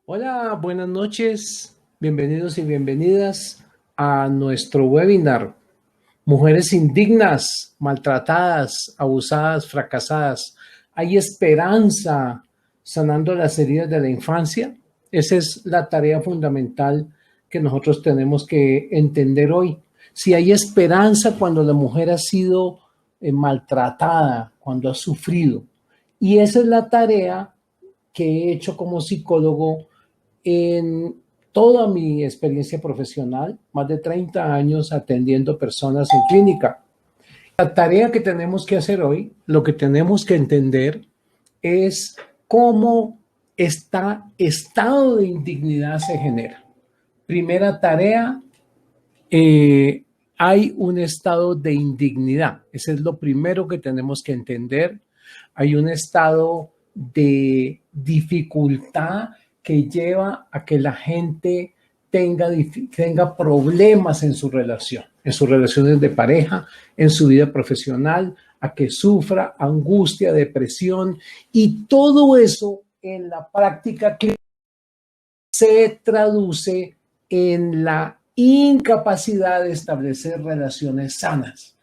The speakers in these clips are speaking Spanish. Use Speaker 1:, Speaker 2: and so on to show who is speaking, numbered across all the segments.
Speaker 1: Hola, buenas noches. Bienvenidos y bienvenidas a nuestro webinar. Mujeres indignas, maltratadas, abusadas, fracasadas. ¿Hay esperanza sanando las heridas de la infancia? Esa es la tarea fundamental que nosotros tenemos que entender hoy. Si hay esperanza cuando la mujer ha sido maltratada, cuando ha sufrido. Y esa es la tarea que he hecho como psicólogo en toda mi experiencia profesional, más de 30 años atendiendo personas en clínica. La tarea que tenemos que hacer hoy, lo que tenemos que entender es cómo este estado de indignidad se genera. Primera tarea, hay un estado de indignidad. Ese es lo primero que tenemos que entender. Hay un estado de dificultad que lleva a que la gente tenga problemas en su relación, en sus relaciones de pareja, en su vida profesional, a que sufra angustia, depresión y todo eso en la práctica se traduce en la incapacidad de establecer relaciones sanas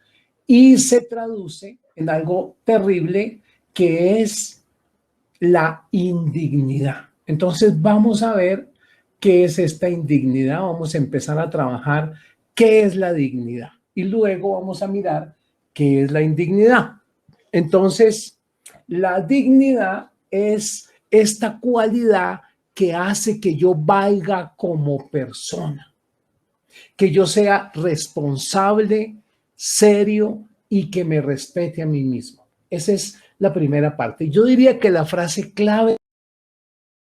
Speaker 1: y se traduce en algo terrible que es la indignidad. Entonces vamos a ver qué es esta indignidad, vamos a empezar a trabajar qué es la dignidad y luego vamos a mirar qué es la indignidad. Entonces, la dignidad es esta cualidad que hace que yo valga como persona, que yo sea responsable, serio y que me respete a mí mismo. Esa es la primera parte. Yo diría que la frase clave de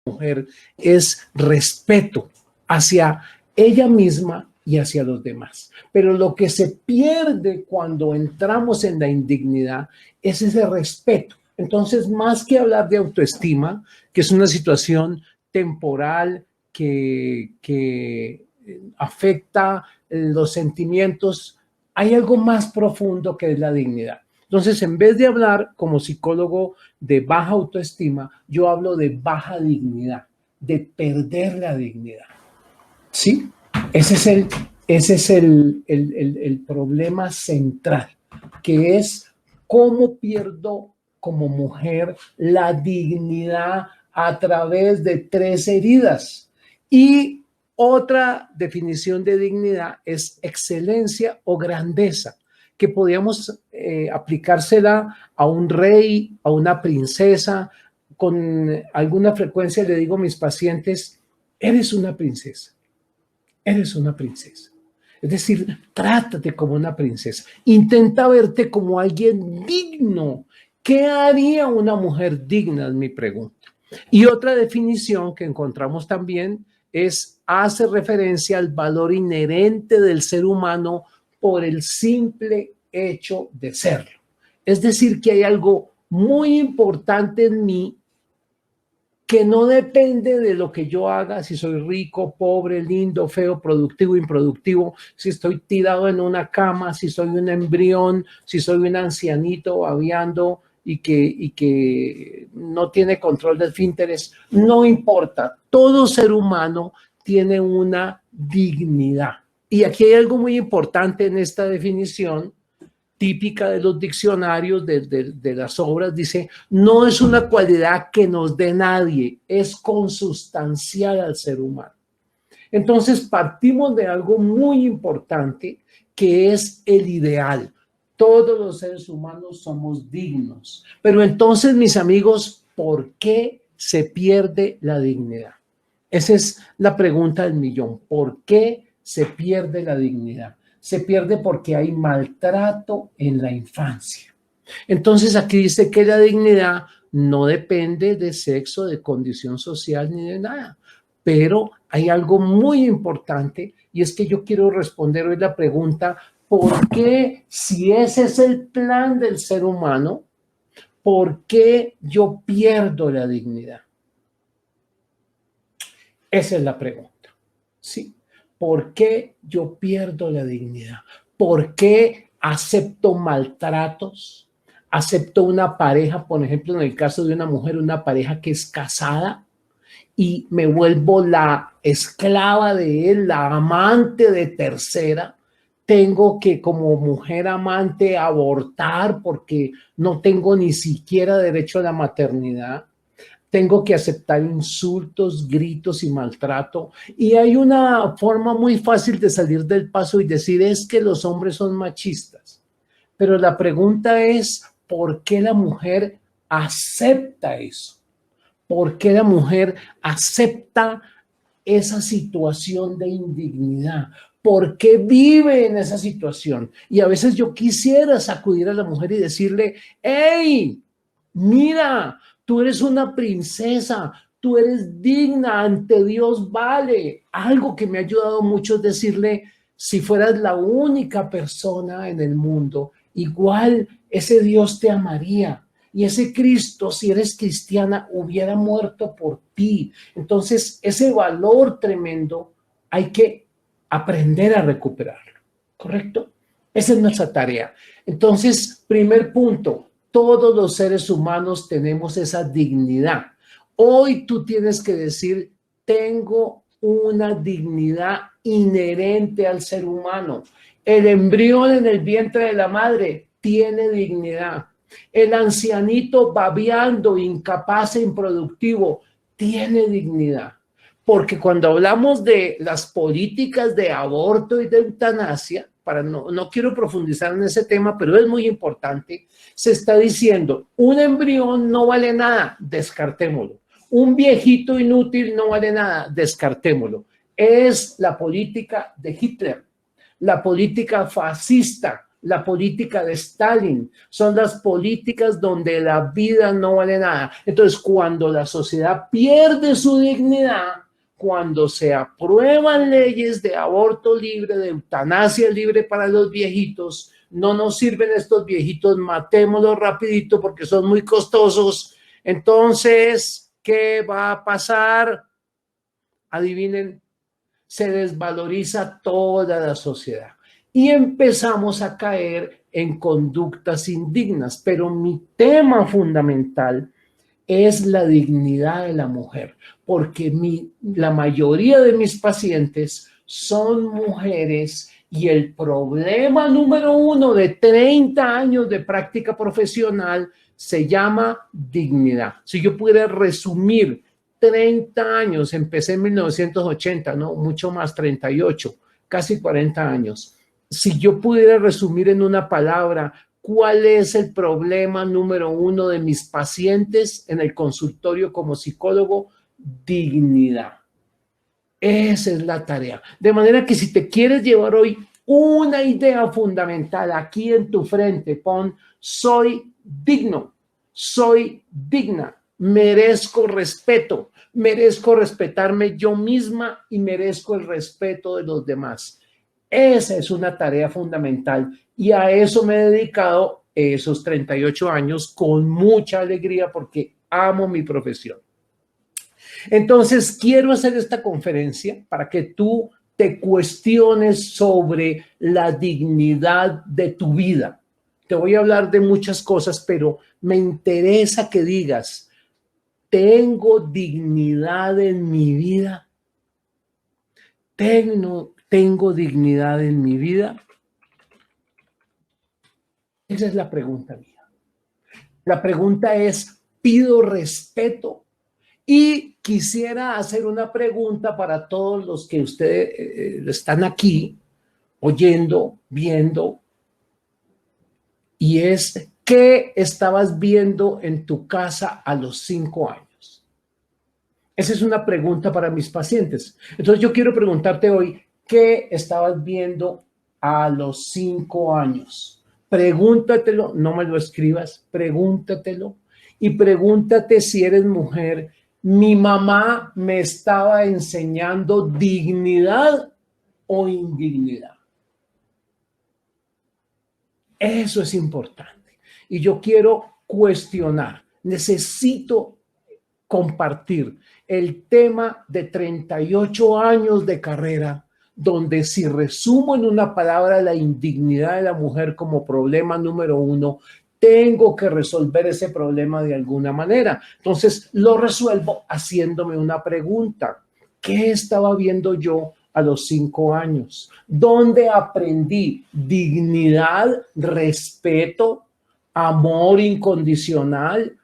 Speaker 1: la mujer es respeto hacia ella misma y hacia los demás. Pero lo que se pierde cuando entramos en la indignidad es ese respeto. Entonces, más que hablar de autoestima, que es una situación temporal que afecta los sentimientos, hay algo más profundo que es la dignidad. Entonces, en vez de hablar como psicólogo de baja autoestima, yo hablo de baja dignidad, de perder la dignidad. ¿Sí? Ese es el problema central, que es cómo pierdo como mujer la dignidad a través de 3 heridas. Y otra definición de dignidad es excelencia o grandeza, que podríamos aplicársela a un rey, a una princesa. Con alguna frecuencia le digo a mis pacientes, eres una princesa. Eres una princesa. Es decir, trátate como una princesa. Intenta verte como alguien digno. ¿Qué haría una mujer digna? Es mi pregunta. Y otra definición que encontramos también hace referencia al valor inherente del ser humano por el simple hecho de serlo. Es decir, que hay algo muy importante en mí que no depende de lo que yo haga, si soy rico, pobre, lindo, feo, productivo, improductivo, si estoy tirado en una cama, si soy un embrión, si soy un ancianito babeando y que no tiene control del esfínteres, no importa. Todo ser humano tiene una dignidad. Y aquí hay algo muy importante en esta definición, típica de los diccionarios, de las obras, dice, no es una cualidad que nos dé nadie, es consustancial al ser humano. Entonces partimos de algo muy importante que es el ideal. Todos los seres humanos somos dignos. Pero entonces, mis amigos, ¿por qué se pierde la dignidad? Esa es la pregunta del millón. ¿Por qué se pierde la dignidad? Se pierde porque hay maltrato en la infancia. Entonces aquí dice que la dignidad no depende de sexo, de condición social ni de nada. Pero hay algo muy importante y es que yo quiero responder hoy la pregunta, ¿por qué si ese es el plan del ser humano, por qué yo pierdo la dignidad? Esa es la pregunta, ¿sí? ¿Por qué yo pierdo la dignidad? ¿Por qué acepto maltratos? ¿Acepto una pareja, por ejemplo, en el caso de una mujer, una pareja que es casada y me vuelvo la esclava de él, la amante de tercera. Tengo que como mujer amante abortar porque no tengo ni siquiera derecho a la maternidad. Tengo que aceptar insultos, gritos y maltrato. Y hay una forma muy fácil de salir del paso y decir es que los hombres son machistas. Pero la pregunta es, ¿por qué la mujer acepta eso? ¿Por qué la mujer acepta esa situación de indignidad? ¿Por qué vive en esa situación? Y a veces yo quisiera sacudir a la mujer y decirle, hey, mira, tú eres una princesa, tú eres digna, ante Dios vale. Algo que me ha ayudado mucho es decirle, si fueras la única persona en el mundo, igual ese Dios te amaría. Y ese Cristo, si eres cristiana, hubiera muerto por ti. Entonces, ese valor tremendo hay que aprender a recuperarlo, ¿correcto? Esa es nuestra tarea. Entonces, primer punto, todos los seres humanos tenemos esa dignidad. Hoy tú tienes que decir, tengo una dignidad inherente al ser humano. El embrión en el vientre de la madre tiene dignidad. El ancianito babeando, incapaz e improductivo, tiene dignidad. Porque cuando hablamos de las políticas de aborto y de eutanasia, no quiero profundizar en ese tema, pero es muy importante, se está diciendo, un embrión no vale nada, descartémoslo. Un viejito inútil no vale nada, descartémoslo. Es la política de Hitler, la política fascista, la política de Stalin, son las políticas donde la vida no vale nada. Entonces, cuando la sociedad pierde su dignidad, cuando se aprueban leyes de aborto libre, de eutanasia libre para los viejitos, no nos sirven estos viejitos, matémoslos rapidito porque son muy costosos. Entonces, ¿qué va a pasar? Adivinen, se desvaloriza toda la sociedad y empezamos a caer en conductas indignas. Pero mi tema fundamental es la dignidad de la mujer, porque la mayoría de mis pacientes son mujeres y el problema número uno de 30 años de práctica profesional se llama dignidad. Si yo pudiera resumir 30 años, empecé en 1980, no, mucho más, 38, casi 40 años. Si yo pudiera resumir en una palabra, ¿cuál es el problema número uno de mis pacientes en el consultorio como psicólogo? Dignidad. Esa es la tarea. De manera que si te quieres llevar hoy una idea fundamental aquí en tu frente, pon, soy digno, soy digna, merezco respeto, merezco respetarme yo misma y merezco el respeto de los demás. Esa es una tarea fundamental y a eso me he dedicado esos 38 años con mucha alegría porque amo mi profesión. Entonces, quiero hacer esta conferencia para que tú te cuestiones sobre la dignidad de tu vida. Te voy a hablar de muchas cosas, pero me interesa que digas, ¿tengo dignidad en mi vida? ¿Tengo dignidad en mi vida? Esa es la pregunta mía. La pregunta es, ¿pido respeto? Y quisiera hacer una pregunta para todos los que ustedes están aquí oyendo, viendo, y es, ¿qué estabas viendo en tu casa a los 5 años? Esa es una pregunta para mis pacientes. Entonces yo quiero preguntarte hoy, ¿qué estabas viendo a los 5 años? Pregúntatelo, no me lo escribas, pregúntatelo y pregúntate si eres mujer. ¿Mi mamá me estaba enseñando dignidad o indignidad? Eso es importante. Y yo quiero cuestionar, necesito compartir el tema de 38 años de carrera, donde si resumo en una palabra la indignidad de la mujer como problema número uno, tengo que resolver ese problema de alguna manera. Entonces lo resuelvo haciéndome una pregunta. ¿Qué estaba viendo yo a los 5 años? ¿Dónde aprendí dignidad, respeto, amor incondicional,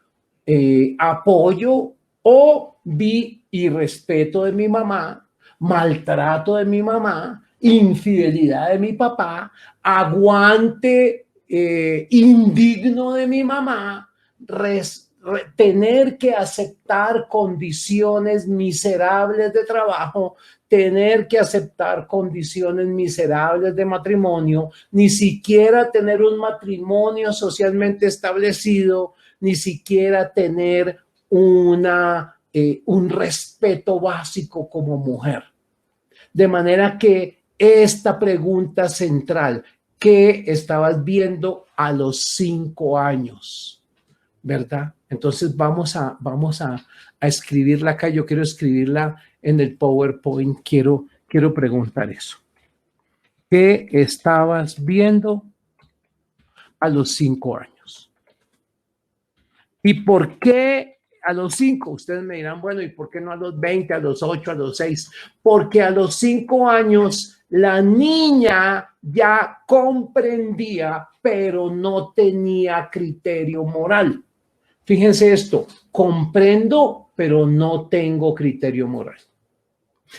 Speaker 1: apoyo, o vi irrespeto de mi mamá, maltrato de mi mamá, infidelidad de mi papá, aguante indigno de mi mamá, tener que aceptar condiciones miserables de trabajo, tener que aceptar condiciones miserables de matrimonio, ni siquiera tener un matrimonio socialmente establecido, ni siquiera tener un respeto básico como mujer. De manera que esta pregunta central, ¿qué estabas viendo a los 5 años? ¿Verdad? Entonces vamos a escribirla acá. Yo quiero escribirla en el PowerPoint. Quiero preguntar eso. ¿Qué estabas viendo a los 5 años? ¿Y por qué a los 5? Ustedes me dirán, bueno, ¿y por qué no a los 20, a los 8, a los 6? Porque a los 5 años la niña ya comprendía, pero no tenía criterio moral. Fíjense esto, comprendo, pero no tengo criterio moral.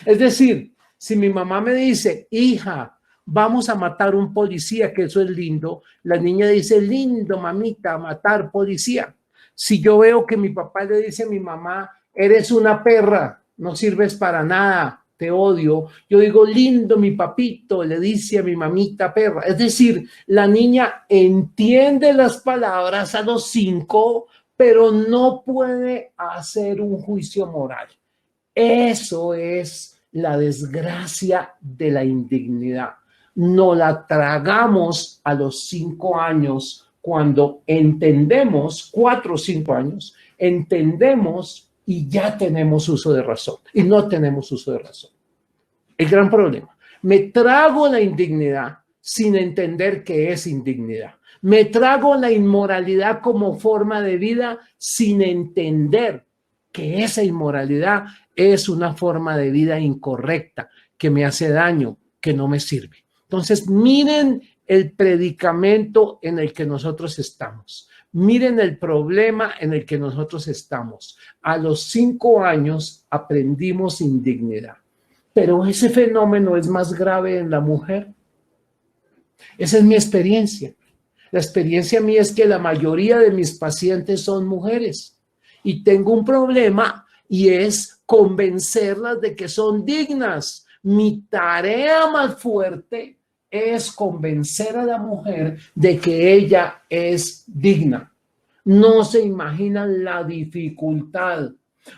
Speaker 1: Es decir, si mi mamá me dice, hija, vamos a matar un policía, que eso es lindo, la niña dice, lindo, mamita, matar policía. Si yo veo que mi papá le dice a mi mamá, eres una perra, no sirves para nada, te odio, yo digo, lindo, mi papito, le dice a mi mamita perra. Es decir, la niña entiende las palabras a los 5, pero no puede hacer un juicio moral. Eso es la desgracia de la indignidad. No la tragamos a los 5 años cuando entendemos, 4 o 5 años, entendemos y ya tenemos uso de razón. Y no tenemos uso de razón. El gran problema. Me trago la indignidad sin entender que es indignidad. Me trago la inmoralidad como forma de vida sin entender que esa inmoralidad es una forma de vida incorrecta, que me hace daño, que no me sirve. Entonces, miren el predicamento en el que nosotros estamos. Miren el problema en el que nosotros estamos. A los 5 años aprendimos indignidad. Pero ese fenómeno es más grave en la mujer. Esa es mi experiencia. La experiencia mía es que la mayoría de mis pacientes son mujeres y tengo un problema y es convencerlas de que son dignas. Mi tarea más fuerte es convencer a la mujer de que ella es digna. No se imaginan la dificultad.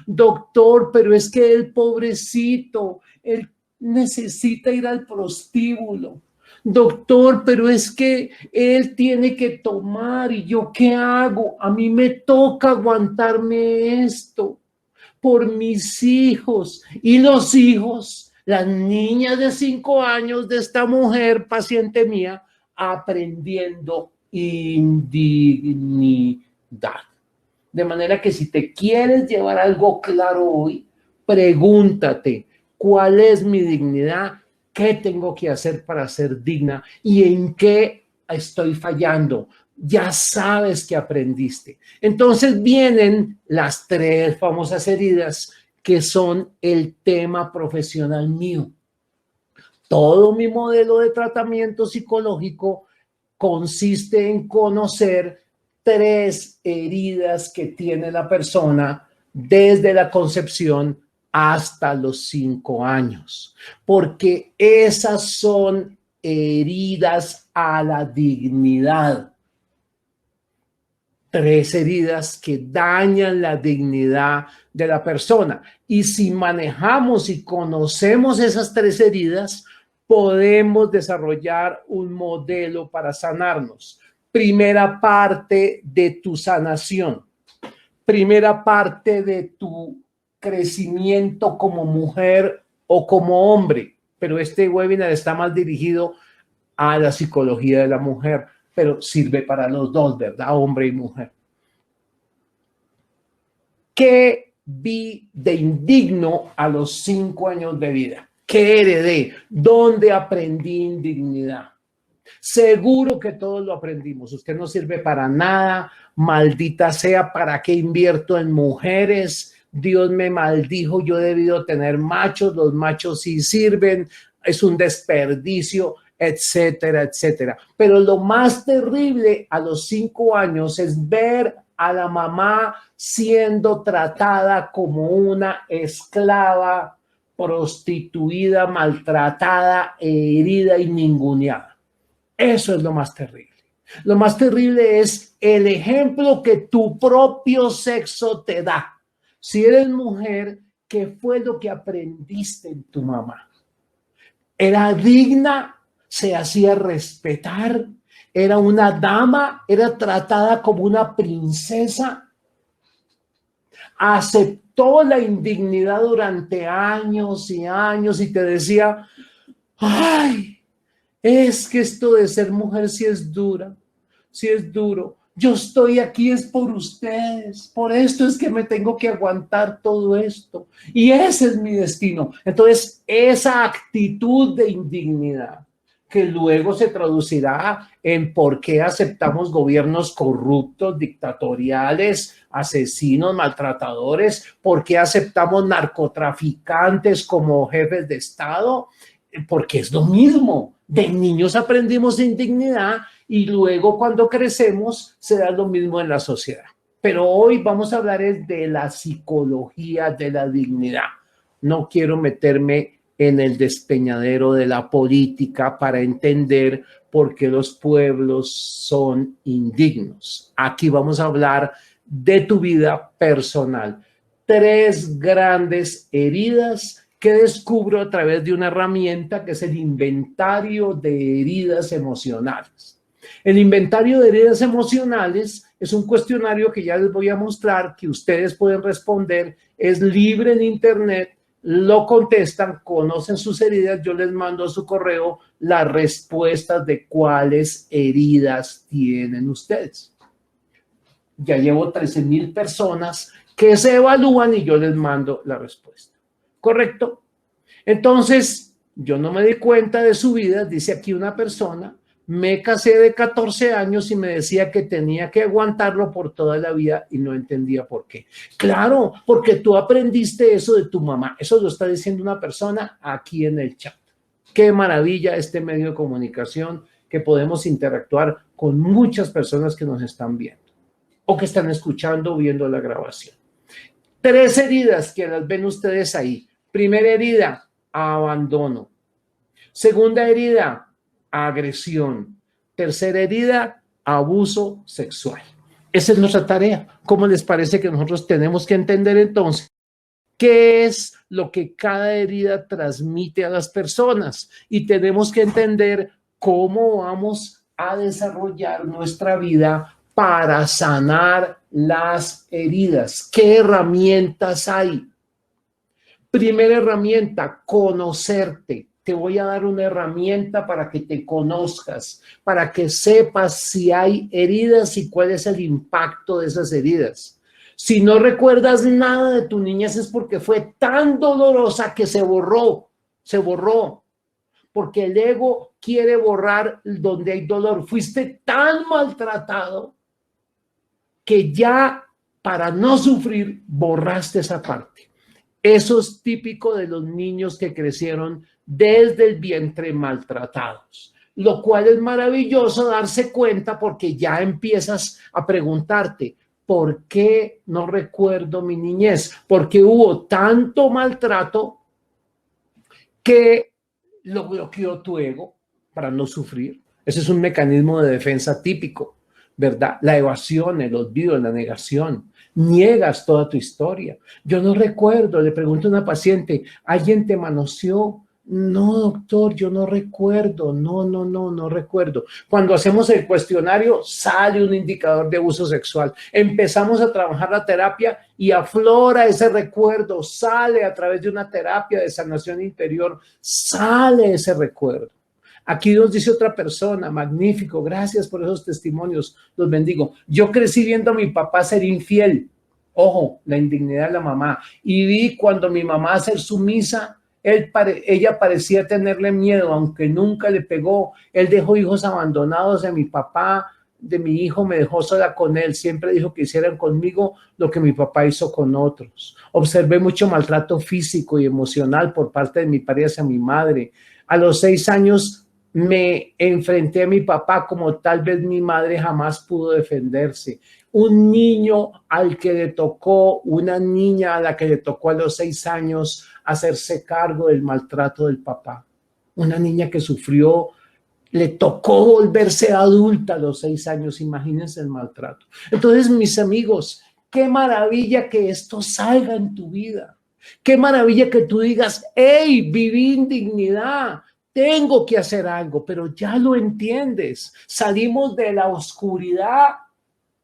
Speaker 1: Doctor, pero es que el pobrecito, él necesita ir al prostíbulo. Doctor, pero es que él tiene que tomar y yo ¿qué hago? A mí me toca aguantarme esto por mis hijos y los hijos, las niñas de 5 años de esta mujer, paciente mía, aprendiendo indignidad. De manera que si te quieres llevar algo claro hoy, pregúntate, ¿cuál es mi dignidad? ¿Qué tengo que hacer para ser digna? ¿Y en qué estoy fallando? Ya sabes que aprendiste. Entonces vienen las 3 famosas heridas que son el tema profesional mío. Todo mi modelo de tratamiento psicológico consiste en conocer 3 heridas que tiene la persona desde la concepción hasta los 5 años, porque esas son heridas a la dignidad. 3 heridas que dañan la dignidad de la persona. Y si manejamos y conocemos esas 3 heridas, podemos desarrollar un modelo para sanarnos. Primera parte de tu sanación. Primera parte de tu crecimiento como mujer o como hombre. Pero este webinar está más dirigido a la psicología de la mujer. pero sirve para los dos, ¿verdad? Hombre y mujer. ¿Qué vi de indigno a los 5 años de vida? ¿Qué heredé? ¿Dónde aprendí indignidad? Seguro que todos lo aprendimos. Usted no sirve para nada. Maldita sea, ¿para qué invierto en mujeres? Dios me maldijo, yo he debido tener machos, los machos sí sirven, es un desperdicio, etcétera, etcétera. Pero lo más terrible a los 5 años es ver a la mamá siendo tratada como una esclava, prostituida, maltratada, herida y ninguneada. Eso es lo más terrible. Lo más terrible es el ejemplo que tu propio sexo te da. Si eres mujer, ¿qué fue lo que aprendiste en tu mamá? ¿Era digna? ¿Se hacía respetar? ¿Era una dama? ¿Era tratada como una princesa? ¿Aceptó la indignidad durante años y años y te decía, ay, es que esto de ser mujer sí es dura, sí es duro? Yo estoy aquí es por ustedes, por esto es que me tengo que aguantar todo esto y ese es mi destino. Entonces, esa actitud de indignidad que luego se traducirá en por qué aceptamos gobiernos corruptos, dictatoriales, asesinos, maltratadores, por qué aceptamos narcotraficantes como jefes de Estado, porque es lo mismo. De niños aprendimos indignidad y luego cuando crecemos se da lo mismo en la sociedad. Pero hoy vamos a hablar de la psicología de la dignidad. No quiero meterme en el despeñadero de la política para entender por qué los pueblos son indignos. Aquí vamos a hablar de tu vida personal. 3 grandes heridas que descubro a través de una herramienta que es el inventario de heridas emocionales. El inventario de heridas emocionales es un cuestionario que ya les voy a mostrar, que ustedes pueden responder, es libre en internet, lo contestan, conocen sus heridas, yo les mando a su correo las respuestas de cuáles heridas tienen ustedes. Ya llevo 13,000 personas que se evalúan y yo les mando la respuesta. ¿Correcto? Entonces, yo no me di cuenta de su vida, dice aquí una persona, me casé de 14 años y me decía que tenía que aguantarlo por toda la vida y no entendía por qué. Claro, porque tú aprendiste eso de tu mamá. Eso lo está diciendo una persona aquí en el chat. Qué maravilla este medio de comunicación que podemos interactuar con muchas personas que nos están viendo o que están escuchando o viendo la grabación. 3 heridas que las ven ustedes ahí. Primera herida, abandono. Segunda herida, agresión. Tercera herida, abuso sexual. Esa es nuestra tarea. ¿Cómo les parece que nosotros tenemos que entender entonces qué es lo que cada herida transmite a las personas? Y tenemos que entender cómo vamos a desarrollar nuestra vida para sanar las heridas. ¿Qué herramientas hay? Primera herramienta, conocerte. Te voy a dar una herramienta para que te conozcas, para que sepas si hay heridas y cuál es el impacto de esas heridas. Si no recuerdas nada de tu niñez es porque fue tan dolorosa que se borró, porque el ego quiere borrar donde hay dolor. Fuiste tan maltratado que ya para no sufrir borraste esa parte. Eso es típico de los niños que crecieron desde el vientre maltratados, lo cual es maravilloso darse cuenta porque ya empiezas a preguntarte, ¿por qué no recuerdo mi niñez? Porque hubo tanto maltrato que lo bloqueó tu ego para no sufrir. Ese es un mecanismo de defensa típico, ¿verdad? La evasión, el olvido, la negación. Niegas toda tu historia. Yo no recuerdo, le pregunto a una paciente, ¿alguien te manoseó? No, doctor, yo no recuerdo. No recuerdo. Cuando hacemos el cuestionario, sale un indicador de abuso sexual. Empezamos a trabajar la terapia y aflora ese recuerdo, sale a través de una terapia de sanación interior, sale ese recuerdo. Aquí nos dice otra persona, magnífico, gracias por esos testimonios, los bendigo. Yo crecí viendo a mi papá ser infiel, ojo, la indignidad de la mamá, y vi cuando mi mamá ser sumisa, ella parecía tenerle miedo, aunque nunca le pegó. Él dejó hijos abandonados de mi papá, de mi hijo me dejó sola con él, siempre dijo que hicieran conmigo lo que mi papá hizo con otros. Observé mucho maltrato físico y emocional por parte de mi padre hacia mi madre. A los 6 años me enfrenté a mi papá como tal vez mi madre jamás pudo defenderse. Un niño al que le tocó, una niña a la que le tocó a los 6 años hacerse cargo del maltrato del papá. Una niña que sufrió, le tocó volverse adulta a los 6 años, imagínense el maltrato. Entonces, mis amigos, qué maravilla que esto salga en tu vida. Qué maravilla que tú digas, hey, viví indignidad, tengo que hacer algo, pero ya lo entiendes. Salimos de la oscuridad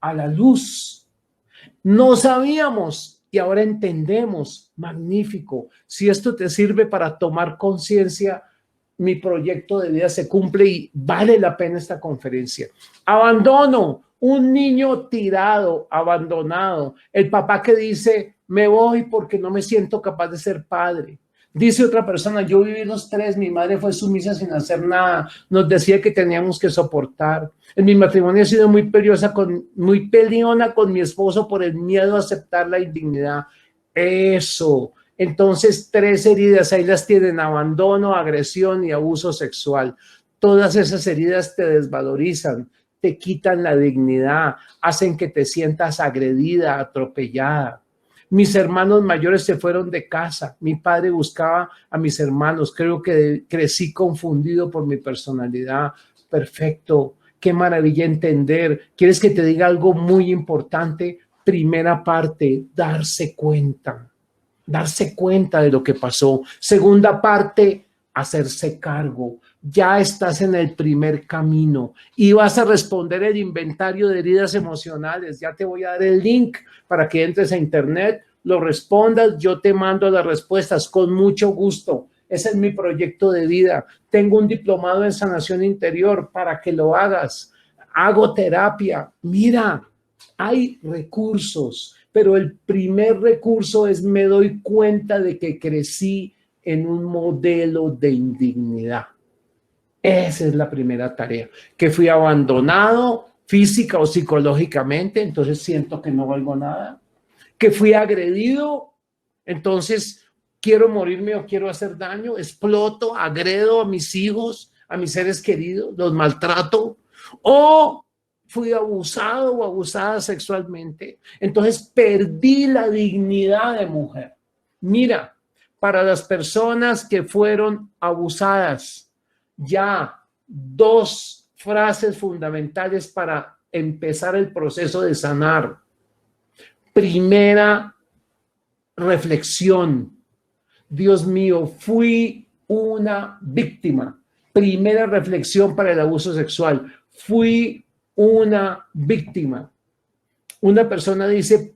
Speaker 1: a la luz. No sabíamos y ahora entendemos. Magnífico. Si esto te sirve para tomar conciencia, mi proyecto de vida se cumple y vale la pena esta conferencia. Abandono, un niño tirado, abandonado. El papá que dice, me voy porque no me siento capaz de ser padre. Dice otra persona, yo viví los 3, mi madre fue sumisa sin hacer nada, nos decía que teníamos que soportar. En mi matrimonio he sido muy peleona con mi esposo por el miedo a aceptar la indignidad. Eso. Entonces, 3 heridas, ahí las tienen: abandono, agresión y abuso sexual. Todas esas heridas te desvalorizan, te quitan la dignidad, hacen que te sientas agredida, atropellada. Mis hermanos mayores se fueron de casa. Mi padre buscaba a mis hermanos. Creo que crecí confundido por mi personalidad. Perfecto. Qué maravilla entender. ¿Quieres que te diga algo muy importante? Primera parte, darse cuenta. Darse cuenta de lo que pasó. Segunda parte, hacerse cargo. Ya estás en el primer camino y vas a responder el inventario de heridas emocionales. Ya te voy a dar el link para que entres a internet, lo respondas, yo te mando las respuestas con mucho gusto. Ese es mi proyecto de vida. Tengo un diplomado en sanación interior para que lo hagas. Hago terapia. Mira, hay recursos, pero el primer recurso es me doy cuenta de que crecí en un modelo de indignidad. Esa es la primera tarea, que fui abandonado física o psicológicamente, entonces siento que no valgo nada, que fui agredido, entonces quiero morirme o quiero hacer daño, exploto, agredo a mis hijos, a mis seres queridos, los maltrato, o fui abusado o abusada sexualmente, entonces perdí la dignidad de mujer. Mira, para las personas que fueron abusadas, ya 2 frases fundamentales para empezar el proceso de sanar. Primera reflexión: Dios mío, fui una víctima. Primera reflexión para el abuso sexual: fui una víctima. Una persona dice,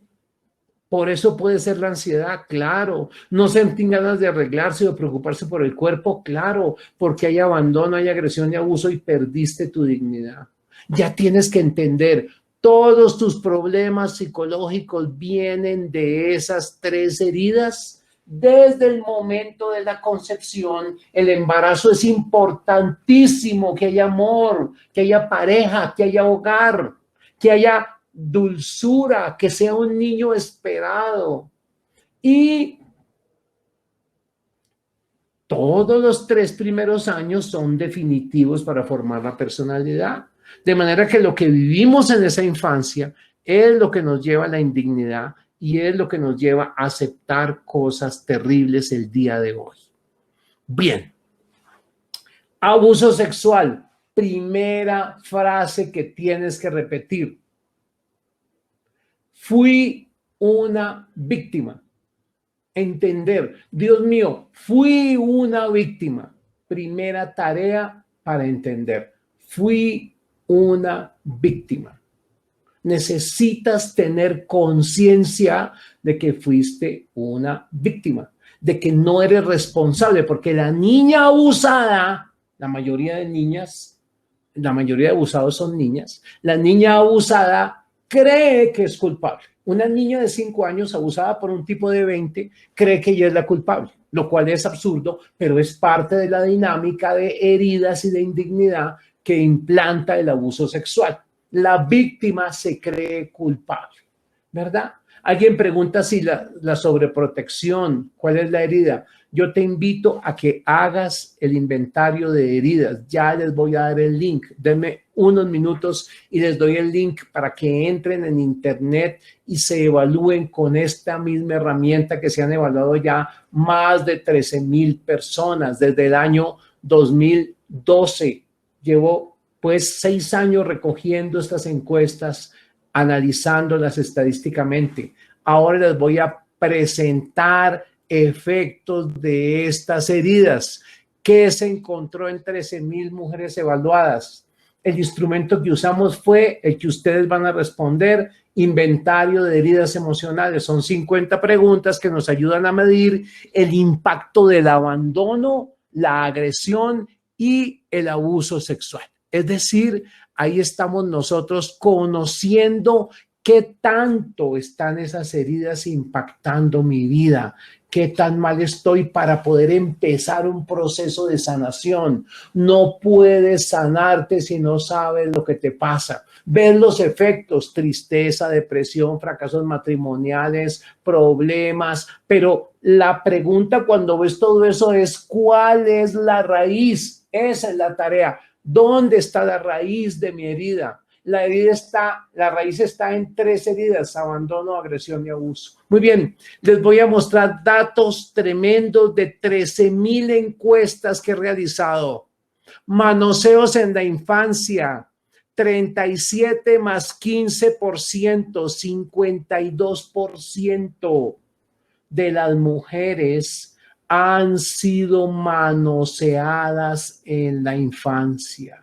Speaker 1: por eso puede ser la ansiedad, claro. No sentir ganas de arreglarse o preocuparse por el cuerpo, claro, porque hay abandono, hay agresión y abuso y perdiste tu dignidad. Ya tienes que entender, todos tus problemas psicológicos vienen de esas 3 heridas desde el momento de la concepción. El embarazo es importantísimo, que haya amor, que haya pareja, que haya hogar, que haya dulzura, que sea un niño esperado. Y todos los 3 primeros años son definitivos para formar la personalidad. De manera que lo que vivimos en esa infancia es lo que nos lleva a la indignidad y es lo que nos lleva a aceptar cosas terribles el día de hoy. Bien. Abuso sexual. Primera frase que tienes que repetir: fui una víctima. Entender, Dios mío, fui una víctima. Primera tarea para entender, fui una víctima. Necesitas tener conciencia de que fuiste una víctima, de que no eres responsable, porque la niña abusada la mayoría de niñas, la mayoría de abusados son niñas, la niña abusada cree que es culpable. Una niña de 5 años abusada por un tipo de 20 cree que ella es la culpable, lo cual es absurdo, pero es parte de la dinámica de heridas y de indignidad que implanta el abuso sexual. La víctima se cree culpable, ¿verdad? Alguien pregunta si la sobreprotección, ¿cuál es la herida? Yo te invito a que hagas el inventario de heridas. Ya les voy a dar el link. Denme unos minutos y les doy el link para que entren en internet y se evalúen con esta misma herramienta que se han evaluado ya más de 13,000 personas desde el año 2012. Llevo pues 6 años recogiendo estas encuestas, analizándolas estadísticamente. Ahora les voy a presentar efectos de estas heridas. ¿Qué se encontró en 13,000 mujeres evaluadas? El instrumento que usamos fue el que ustedes van a responder, inventario de heridas emocionales. Son 50 preguntas que nos ayudan a medir el impacto del abandono, la agresión y el abuso sexual. Es decir, ahí estamos nosotros conociendo qué tanto están esas heridas impactando mi vida, qué tan mal estoy para poder empezar un proceso de sanación. No puedes sanarte si no sabes lo que te pasa. Ves los efectos, tristeza, depresión, fracasos matrimoniales, problemas, pero la pregunta cuando ves todo eso es ¿cuál es la raíz? Esa es la tarea. ¿Dónde está la raíz de mi herida? La raíz está en 3 heridas: abandono, agresión y abuso. Muy bien, les voy a mostrar datos tremendos de 13,000 encuestas que he realizado. Manoseos en la infancia, 37 más 15%, 52% de las mujeres han sido manoseadas en la infancia.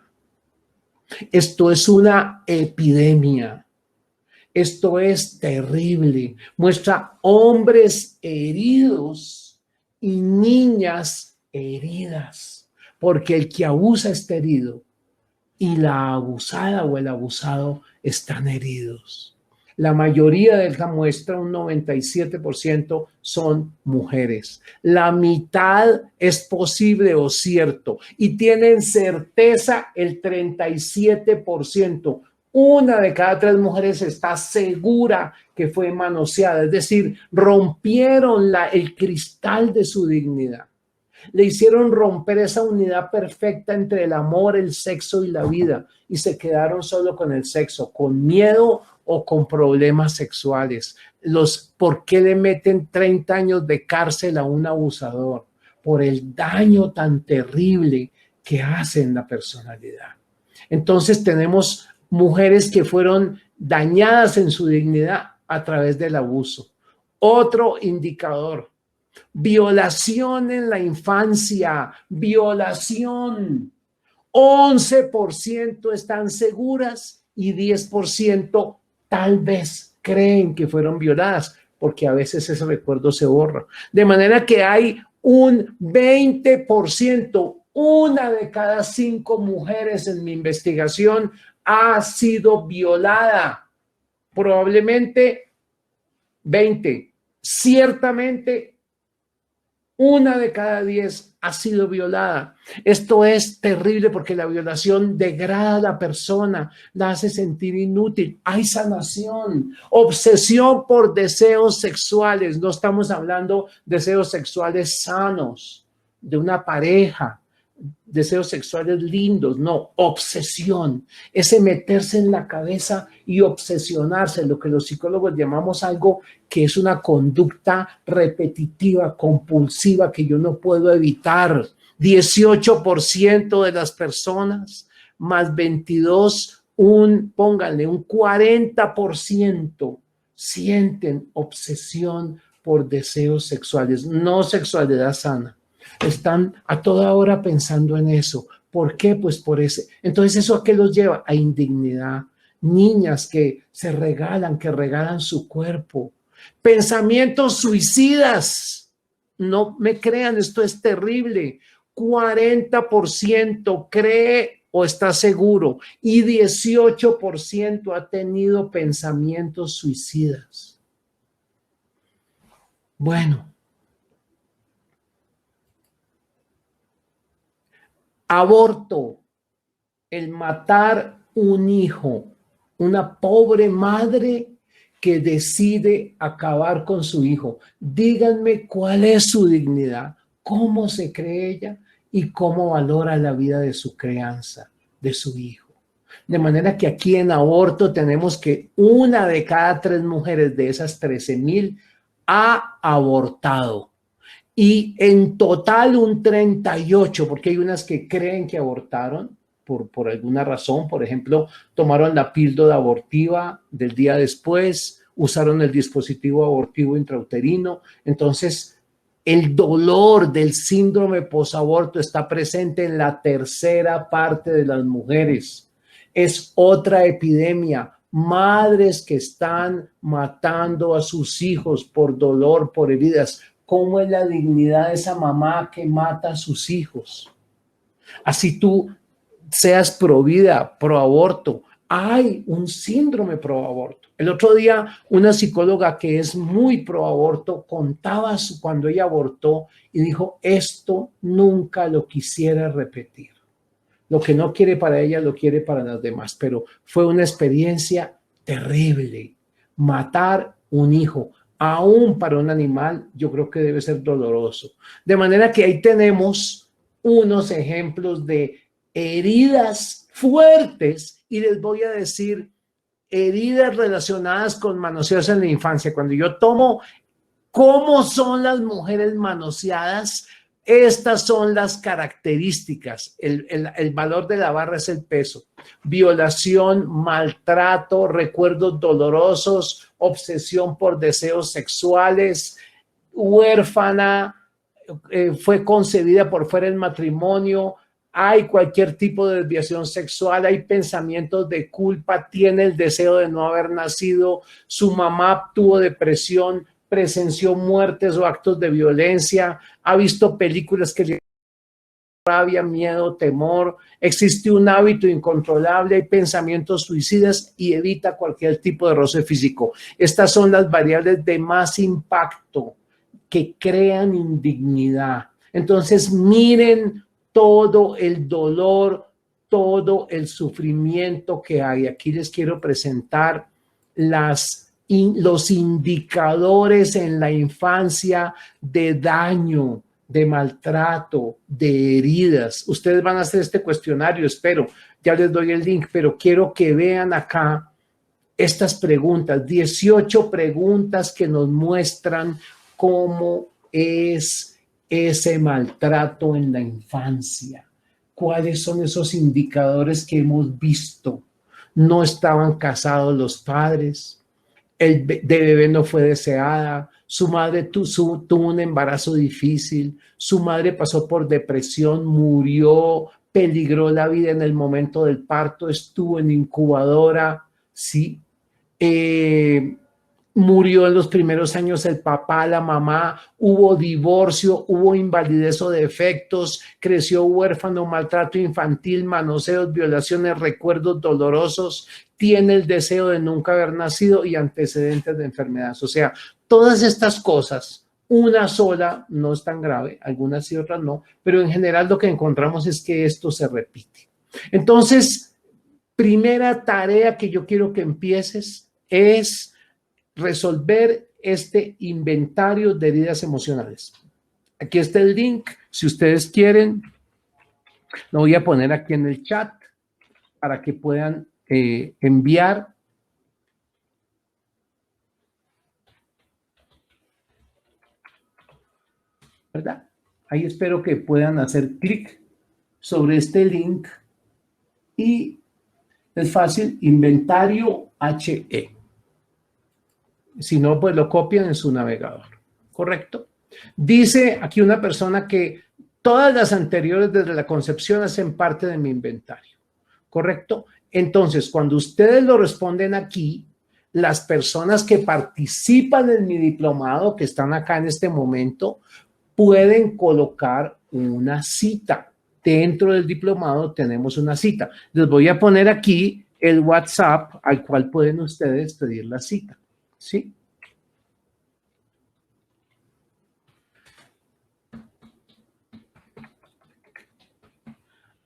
Speaker 1: Esto es una epidemia. Esto es terrible. Muestra hombres heridos y niñas heridas, porque el que abusa está herido y la abusada o el abusado están heridos. La mayoría de la muestra, un 97%, son mujeres. La mitad es posible o cierto y tienen certeza el 37%. Una de cada 3 mujeres está segura que fue manoseada, es decir, rompieron el cristal de su dignidad. Le hicieron romper esa unidad perfecta entre el amor, el sexo y la vida y se quedaron solo con el sexo, con miedo o con problemas sexuales. ¿Por qué le meten 30 años de cárcel a un abusador? Por el daño tan terrible que hace en la personalidad. Entonces tenemos mujeres que fueron dañadas en su dignidad a través del abuso. Otro indicador: violación en la infancia, violación. 11% están seguras y 10% tal vez creen que fueron violadas, porque a veces ese recuerdo se borra. De manera que hay un 20%, una de cada 5 mujeres en mi investigación ha sido violada. Probablemente 20, ciertamente una de cada 10 ha sido violada. Esto es terrible porque la violación degrada a la persona, la hace sentir inútil. Hay sanación, obsesión por deseos sexuales. No estamos hablando de deseos sexuales sanos, de una pareja, deseos sexuales lindos, no, obsesión, ese meterse en la cabeza y obsesionarse, lo que los psicólogos llamamos algo que es una conducta repetitiva, compulsiva, que yo no puedo evitar. 18% de las personas, más 22, pónganle un 40% sienten obsesión por deseos sexuales, no sexualidad sana. Están a toda hora pensando en eso. ¿Por qué? Pues por ese. Entonces, ¿eso a qué los lleva? A indignidad. Niñas que se regalan, que regalan su cuerpo. Pensamientos suicidas. No me crean, esto es terrible. 40% cree o está seguro y 18% ha tenido pensamientos suicidas. Bueno, aborto, el matar un hijo, una pobre madre que decide acabar con su hijo. Díganme cuál es su dignidad, cómo se cree ella y cómo valora la vida de su crianza, de su hijo. De manera que aquí en aborto tenemos que 1 de cada 3 mujeres de esas 13,000 ha abortado. Y en total un 38, porque hay unas que creen que abortaron por alguna razón. Por ejemplo, tomaron la píldora abortiva del día después, usaron el dispositivo abortivo intrauterino. Entonces, el dolor del síndrome posaborto está presente en la tercera parte de las mujeres. Es otra epidemia. Madres que están matando a sus hijos por dolor, por heridas. ¿Cómo es la dignidad de esa mamá que mata a sus hijos? Así tú seas pro vida, pro aborto, hay un síndrome pro aborto. El otro día una psicóloga que es muy pro aborto contaba cuando ella abortó y dijo, esto nunca lo quisiera repetir. Lo que no quiere para ella lo quiere para las demás, pero fue una experiencia terrible. Matar un hijo, aún para un animal, yo creo que debe ser doloroso. De manera que ahí tenemos unos ejemplos de heridas fuertes y les voy a decir heridas relacionadas con manoseos en la infancia. Cuando yo tomo cómo son las mujeres manoseadas, estas son las características. El valor de la barra es el peso. Violación, maltrato, recuerdos dolorosos, obsesión por deseos sexuales, huérfana, fue concebida por fuera del matrimonio, hay cualquier tipo de desviación sexual, hay pensamientos de culpa, tiene el deseo de no haber nacido, su mamá tuvo depresión, presenció muertes o actos de violencia, ha visto películas que le rabia, miedo, temor, existe un hábito incontrolable, hay pensamientos suicidas y evita cualquier tipo de roce físico. Estas son las variables de más impacto que crean indignidad. Entonces miren todo el dolor, todo el sufrimiento que hay. Aquí les quiero presentar los indicadores en la infancia de daño, de maltrato, de heridas. Ustedes van a hacer este cuestionario, espero, ya les doy el link, pero quiero que vean acá estas preguntas, 18 preguntas que nos muestran cómo es ese maltrato en la infancia. ¿Cuáles son esos indicadores que hemos visto? No estaban casados los padres, el de bebé no fue deseada, su madre tuvo un embarazo difícil, su madre pasó por depresión, murió, peligró la vida en el momento del parto, estuvo en incubadora, sí, murió en los primeros años el papá, la mamá, hubo divorcio, hubo invalidez o defectos, creció huérfano, maltrato infantil, manoseos, violaciones, recuerdos dolorosos, tiene el deseo de nunca haber nacido y antecedentes de enfermedades. O sea, todas estas cosas, una sola no es tan grave, algunas sí, otras no, pero en general lo que encontramos es que esto se repite. Entonces, primera tarea que yo quiero que empieces es resolver este inventario de heridas emocionales. Aquí está el link, si ustedes quieren, lo voy a poner aquí en el chat para que puedan enviar. ¿Verdad? Ahí espero que puedan hacer clic sobre este link y es fácil, inventario HE. Si no, pues lo copian en su navegador, ¿correcto? Dice aquí una persona que todas las anteriores desde la concepción hacen parte de mi inventario, ¿correcto? Entonces, cuando ustedes lo responden aquí, las personas que participan en mi diplomado, que están acá en este momento, pueden colocar una cita. Dentro del diplomado tenemos una cita. Les voy a poner aquí el WhatsApp al cual pueden ustedes pedir la cita, ¿sí?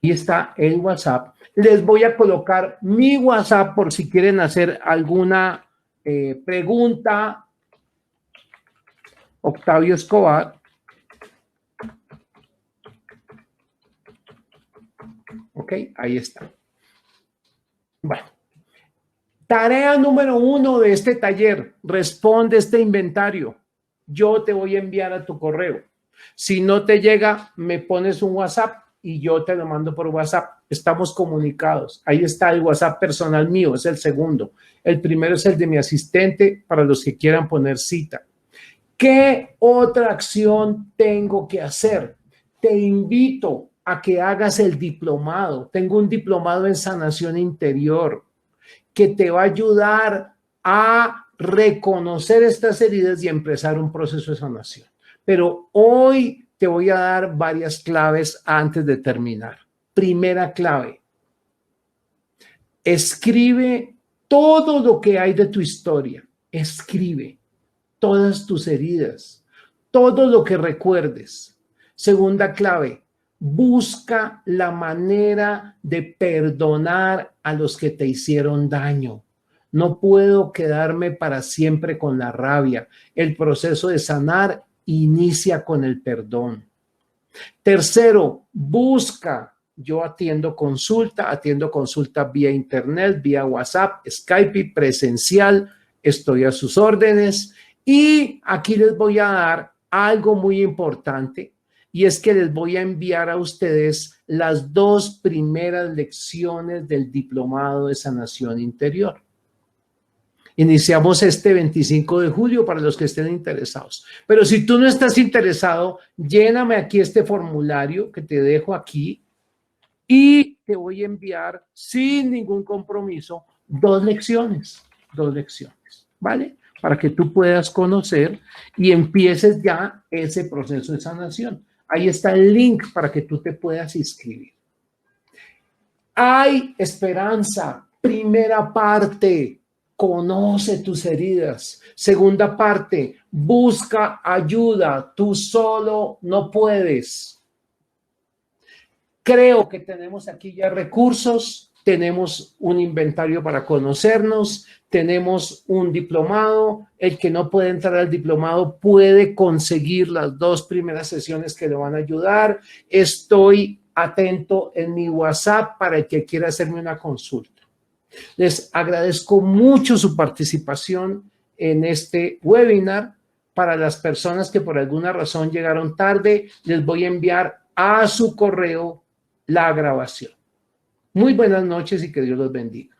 Speaker 1: Ahí está el WhatsApp. Les voy a colocar mi WhatsApp por si quieren hacer alguna pregunta. Octavio Escobar. Ok, ahí está. Bueno. Tarea número 1 de este taller. Responde este inventario. Yo te voy a enviar a tu correo. Si no te llega, me pones un WhatsApp y yo te lo mando por WhatsApp. Estamos comunicados. Ahí está el WhatsApp personal mío, es el segundo. El primero es el de mi asistente para los que quieran poner cita. ¿Qué otra acción tengo que hacer? Te invito a que hagas el diplomado. Tengo un diplomado en sanación interior que te va a ayudar a reconocer estas heridas y empezar un proceso de sanación. Pero hoy te voy a dar varias claves antes de terminar. Primera clave, escribe todo lo que hay de tu historia. Escribe todas tus heridas, todo lo que recuerdes. Segunda clave, busca la manera de perdonar a los que te hicieron daño. No puedo quedarme para siempre con la rabia. El proceso de sanar inicia con el perdón. Tercero, busca. Yo atiendo consulta vía internet, vía WhatsApp, Skype, presencial. Estoy a sus órdenes. Y aquí les voy a dar algo muy importante. Y es que les voy a enviar a ustedes las 2 primeras lecciones del diplomado de sanación interior. Iniciamos este 25 de julio para los que estén interesados. Pero si tú no estás interesado, lléname aquí este formulario que te dejo aquí y te voy a enviar sin ningún compromiso 2 lecciones, ¿vale? Para que tú puedas conocer y empieces ya ese proceso de sanación. Ahí está el link para que tú te puedas inscribir. Hay esperanza. Primera parte, conoce tus heridas. Segunda parte, busca ayuda. Tú solo no puedes. Creo que tenemos aquí ya recursos. Tenemos un inventario para conocernos, tenemos un diplomado. El que no puede entrar al diplomado puede conseguir las 2 primeras sesiones que le van a ayudar. Estoy atento en mi WhatsApp para el que quiera hacerme una consulta. Les agradezco mucho su participación en este webinar. Para las personas que por alguna razón llegaron tarde, les voy a enviar a su correo la grabación. Muy buenas noches y que Dios los bendiga.